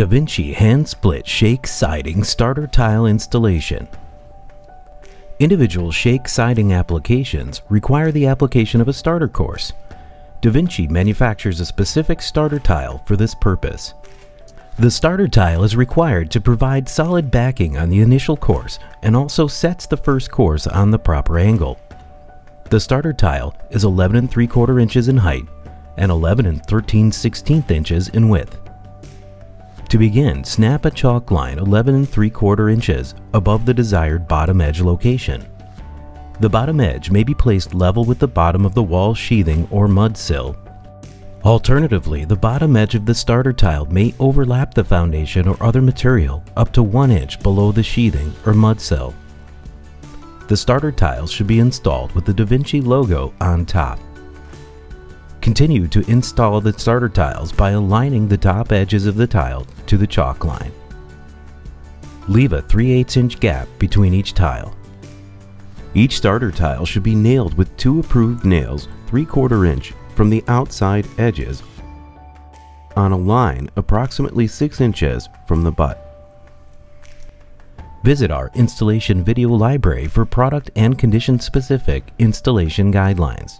DaVinci Hand Split Shake Siding Starter Tile Installation. Individual shake siding applications require the application of a starter course. DaVinci manufactures a specific starter tile for this purpose. The starter tile is required to provide solid backing on the initial course and also sets the first course on the proper angle. The starter tile is 11 3/4 inches in height and 11 13/16 inches in width. To begin, snap a chalk line 11 3/4 inches above the desired bottom edge location. The bottom edge may be placed level with the bottom of the wall sheathing or mud sill. Alternatively, the bottom edge of the starter tile may overlap the foundation or other material up to 1 inch below the sheathing or mud sill. The starter tiles should be installed with the DaVinci logo on top. Continue to install the starter tiles by aligning the top edges of the tile to the chalk line. Leave a 3/8 inch gap between each tile. Each starter tile should be nailed with 2 approved nails 3/4 inch from the outside edges on a line approximately 6 inches from the butt. Visit our installation video library for product and condition specific installation guidelines.